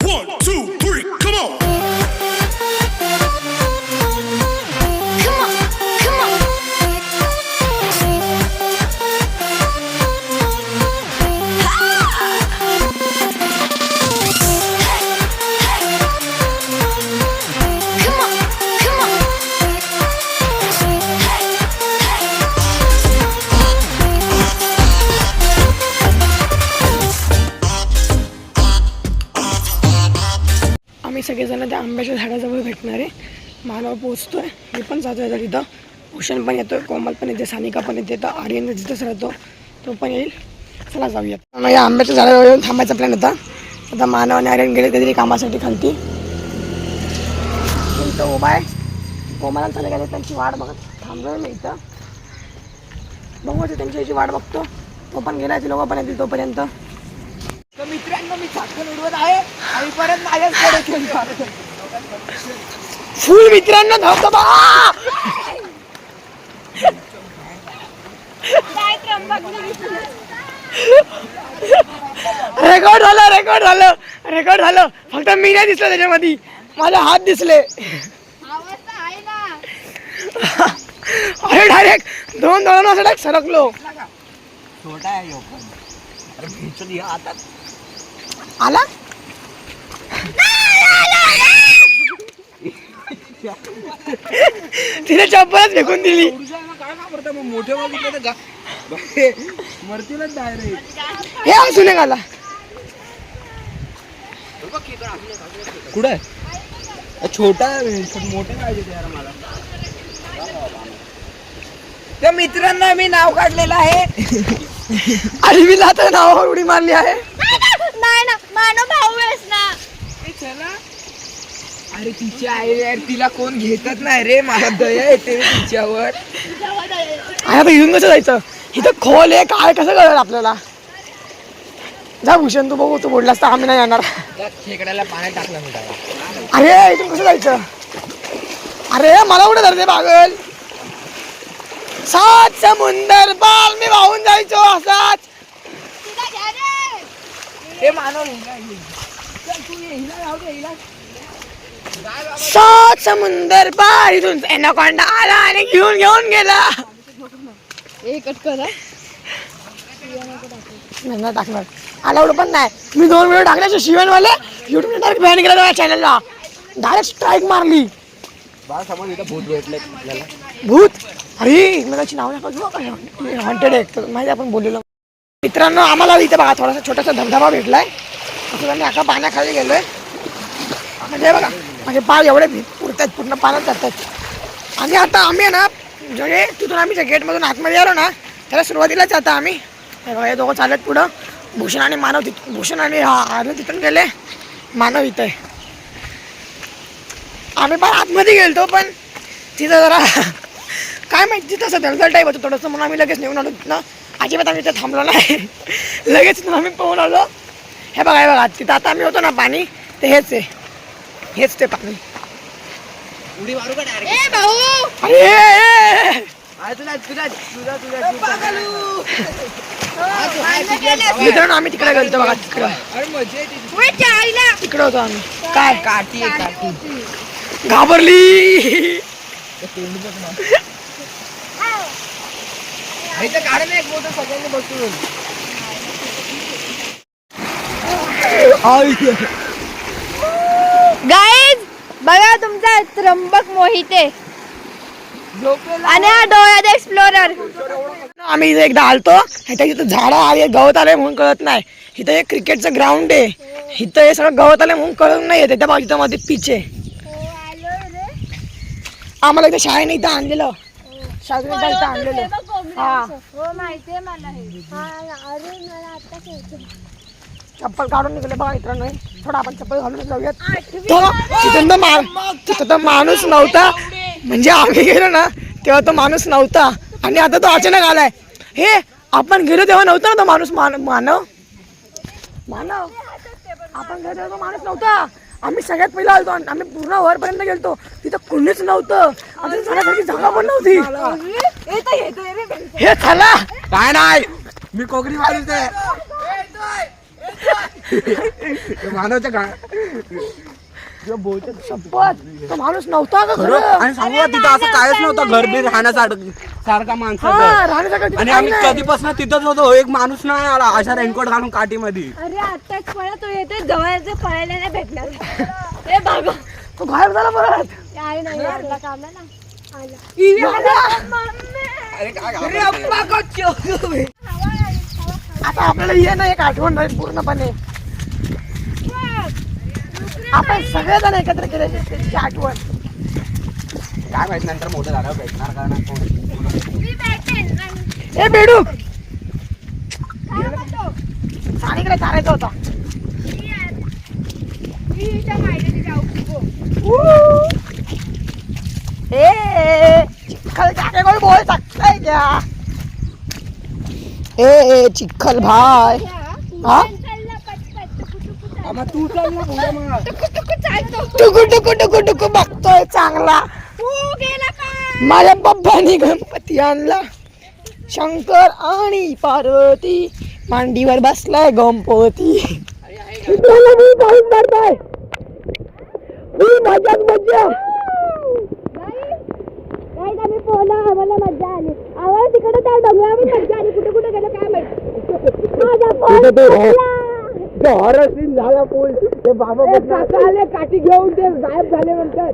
1, 2, 3, come on. आम्ही सगळेजण त्या आंब्याच्या झाडाजवळ भेटणार आहे. मानव पोचतोय, मी पण जातोय तर तिथं. भूषण पण येतोय, कोमल पण येते, सानिका पण येते, तर आर्यन तिथंच राहतो, तो पण येईल. चला जाऊयात. मग या आंब्याच्या झाडावर येऊन थांबायचा प्लॅन होता. आता मानव आणि आर्यन गेले कधी कामासाठी खालती. तो उभा आहे, कोमला चालले गेले, त्यांची वाट बघत थांबलोय मी इथं. बघू त्यांची याची वाट बघतो. तो पण गेला, ती लोक पण येतील तोपर्यंत. तर मित्रांनो, मी झाकण उडवत आहे आणि परत माझ्याच फुल मित्रांनो धबधबा. रेकॉर्ड झालं. फक्त मी नाही दिसलं त्याच्यामध्ये, माझे हात दिसले. अरे डायरेक्ट दोन असं डायरेक्ट सरकलो. छोटा आहे आता आला तिने चप्पलच फेकून दिली. काय घाबरता मग, मोठे बघितले तर मरतीलच डायरेक्ट. हे असू नये गाला. कुठे छोटा मोठे पाहिजे यार मला. त्या मित्रांना मी नाव काढलेलं आहे. आणि मी आता नावावर उडी मारली आहे. नाही ना, मानव भाऊ आहेस ना. चला, अरे तिची आई यार, तिला कोण घेतच नाही रे, मला दया येते तिच्यावर. आता इथून कसं जायचं? इथं खोल आहे, काय कसं कळलं आपल्याला? जा भूषण, तू बघू, तू बोललास तर आम्ही नाही येणार. खेकड्याला पाण्यात टाकलं मी त्याला. अरे इथून कसं जायचं? अरे मला कुठे धरते पागल? 7 समुंदर पार मी वाहून जायचो असाच. हे मानव 7 समुंदर पार इथून एनाकोंडा आला आणि घेऊन गेला. नाही टाकणार, अलाउड पण नाही. मी 2 व्हिडिओ टाकल्याचे शिवणवाले युट्यूबने डायरेक्ट बॅन केला त्या चॅनलला. डायरेक्ट स्ट्राईक मारली. भूत भेटले आपल्याला. भूत? अरे एकमेकाची नाव नका घेऊ, हॉन्टेड आहे माहिती, आपण बोललेलो. मित्रांनो, आम्हाला इथे बघा थोडासा छोटासा धबधबा भेटलाय. असं आम्ही अख्खा पाण्याखाली गेलोय. म्हणजे बघा म्हणजे पाय एवढे पुरतात, पूर्ण पाण्यात जातात. आणि आता आम्ही आहे ना, म्हणजे तिथून आम्ही ज्या गेटमधून आतमध्ये आलो ना, त्याला सुरुवातीलाच आता आम्ही हे दोघं चालत पुढं. भूषण आणि मानव भूषण आणि आर्यन तिथून गेले, मानव इथं आहे. आम्ही पण आतमध्ये गेलतो, पण तिथं जरा काय माहिती तसं दलदल टाईप होतं थोडंसं, म्हणून आम्ही लगेच नेऊन आलो तिथनं. अजिबात आम्ही तिथं थांबलो नाही, लगेच आम्ही पळून आलो. हे बघा तिथं आता आम्ही होतो ना, पाणी ते हेच ते पाणी. उडी मारू का डायरेक्ट? ए भाऊ, अरे मित्रांनो, आम्ही तिकडे गेलतो बघा, तिकडे होतो आम्ही. काय काठी घाबरली. काढ एक मोठं सगळ्यांनी बसून. गाईज बघा, तुमचा त्र्यंबक मोहिते आणि हा डोळ्यात एक्सप्लोरर. आम्ही इथे एकदा आलतो, इथं झाडं आले, गवत आले म्हणून कळत नाही. इथं एक क्रिकेटचं ग्राउंड आहे, इथं हे सगळं गवत आले म्हणून कळत नाही येते. त्या बाजूच्या मध्ये पिच आहे. आम्हाला इथं शाळेने इथं आणलेलं, शाळेने इथं आणलेलं. हा, चप्पल काढून निघले बघा मित्रांनो. थोडं आपण चप्पल घालून जाऊयात. तिथं तर माणूस नव्हता, म्हणजे आम्ही गेलो ना तेव्हा तो माणूस नव्हता, आणि आता तो अचानक आलाय. हे आपण गेलो तेव्हा नव्हता ना तो माणूस. मानव आपण गेलो तेव्हा तो माणूस नव्हता. आम्ही सगळ्यात पहिला आलतो, आम्ही पूर्ण वरपर्यंत गेलतो, तिथं कोणीच नव्हतं. आता जाण्यासाठी जागा पण नव्हती. हे चला काय नाही, मी कोकणी माणूस आहे. मानवच्या शपथ तो माणूस नव्हता का खरं? आणि सांगू का, तिथं असं कायच नव्हतं घरबीर राहण्यासारखा माणसाचं. हा राहण्यासाठी आणि आम्ही कधीपासून तिथंच होतो. एक माणूस नाही आला अशा रेनकोट घालून काठीमध्ये. अरे आताच पळा तो येतोय जवळचं पळायला नाही भेटणार. ए बाबा तो गायब झाला परत. काय नाही आला कामला ना आला. अरे अप्पा का चोक. आता आपल्याला ये ना एक आठवण राहील पूर्णपणे. आपण सगळेजण एकत्र केले त्याची आठवण. काय माहित नंतर मोठं झालं भेटणार का नाही कोण. मी भेटेन. ए बेडू काय म्हणतो? साडीकडे चालायचा होता. मी इथं माहिती जाऊ. ए चिखल जाके कोई बोल सकता है क्या? ए चिखल भाई. हा आम्हा तू चल ना पुढे मग. टुकू टुकू टुकू टुकू बघतोय चांगला. माझ्या पप्पानी गणपती आणला. शंकर आणि पार्वती मांडीवर बसलाय गणपती. पाऊस पडताय. मजाच मजा. आम्ही पोहला आम्हाला मजा आली. आम्हाला तिकडे त्या डोंगरावर मजा आली. कुठे कुठे गेलो काय माहिती. हॉरर सीन झाला पूल. ते बाबा आले काठी घेऊन ते गायब झाले म्हणतात.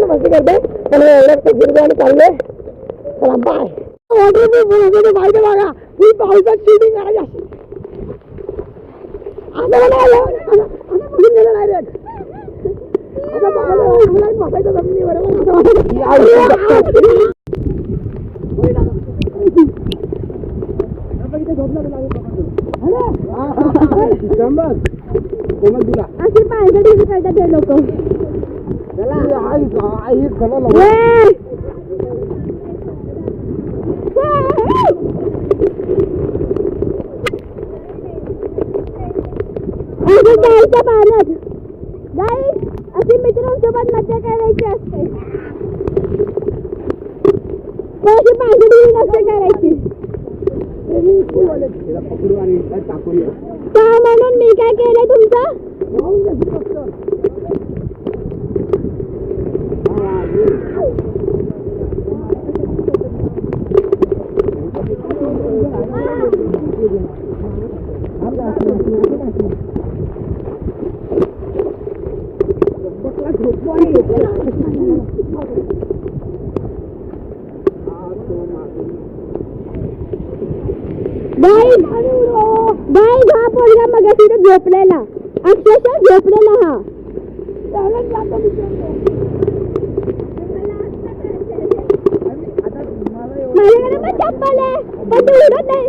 मस्ती करते पण एवढ्यात गिरगाने चालले. चला बाय. वॉटर माहिती बघा ही पावसात शूटिंग करायची असते. आता गेलं डायरेक्ट. आता बसायचं जमिनीवर. अशी पायगडी करतात ते लोक. जायचं पाण्यात जाई. अशी मित्रांसोबत मजा करायची असते. पण अशी पायगडी नसते करायची. का म्हणून मी काय केलं तुमचं? बाई हा पोरगा मग तिथे झोपलेला. अक्षरशः झोपलेला हा. माझ्याकडे पण चप्पल आहे पण तू उडत नाही.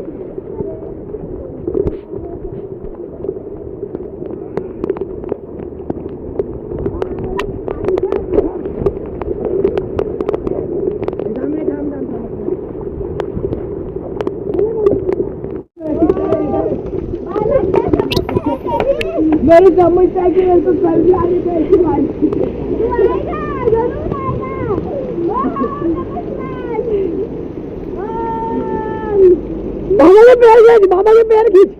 मेरी समस्या की वजह से सर्दी आने की ऐसी बात. बाबा के पैर खींच.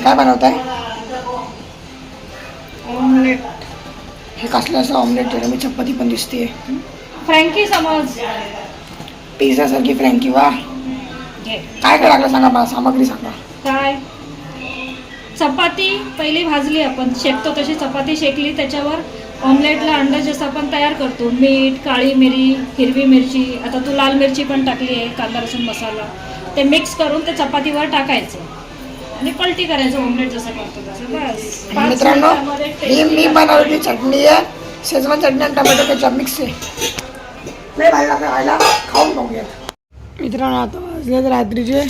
काय बनवताय? ऑमलेट. हे कसलं असं ऑमलेट आहे? मी चपाती पण दिसते. फ्रँकी समज. पिझ्झा सारखी फ्रँकी. वा. घे. काय काय लागलं सांगा मला. सामग्री सांगा. काय चपाती पहिली भाजली आपण शेकतो तशी चपाती शेकली. त्याच्यावर ऑमलेटला अंडा जसं आपण तयार करतो मीठ काळी मिरी हिरवी मिरची आता तू लाल मिरची पण टाकली आहे कांदा लसूण मसाला ते मिक्स करून ते चपातीवर टाकायचं आणि पलटी करायचं ऑमलेट जसं करतो तसं बस. मित्रांनो मी बनवलेली चटणी आहे. शेजवान चटणी आणि टोमॅटो केचप मिक्स आहे. लय भारी लागतं खायला. खाऊन बघूयात. मित्रांनो आता वाजले रात्रीचे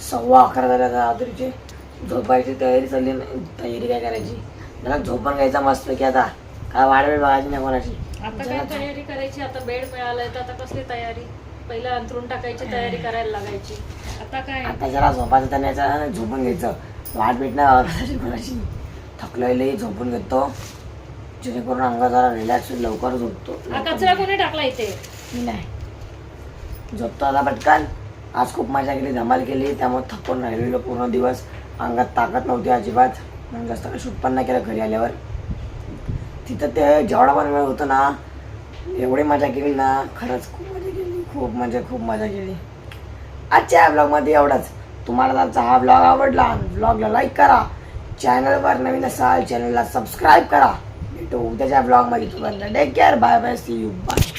11:15 झाल्या रात्रीचे. झोपायची तयारी चालली नाही. तयारी काय करायची, जरा झोपून घ्यायचा मस्त की आता काय वाढ वेळ बघायची नाही कोणाची. आता काय तयारी करायची, आता बेड मिळालाय तर आता कसली तयारी, पहिलं अंथरून टाकायची तयारी करायला लागायची. आता काय आता जरा झोपायचं त्याने झोपून घ्यायचं, वाट भेट नाही बघायची कोणाची. थकलेली झोपून घेतो जेणेकरून अंगा जरा रिलॅक्स होईल, लवकर झोपतो. हा कचरा कोणी टाकला इथे? मी नाही झोपतो आता पटकन. आज खूप मजा केली, धमाल केली, त्यामुळे थकून राहिलेलो पूर्ण दिवस. अंगात ताकद नव्हती अजिबात, म्हणून जास्त काही शूट पण नाही केलं घरी आल्यावर. तिथं ते जेवढा पण वेळ होतो ना, एवढी मजा केली ना, खरंच खूप मजा केली, खूप मजा केली. आजच्या या ब्लॉगमध्ये एवढंच. तुम्हाला आजचा हा ब्लॉग आवडला, ब्लॉगला लाईक करा, चॅनलवर नवीन असाल चॅनलला सबस्क्राईब करा. भेटू उद्याच्या ब्लॉगमध्ये. तुम्हाला take care, bye bye, see you, bye.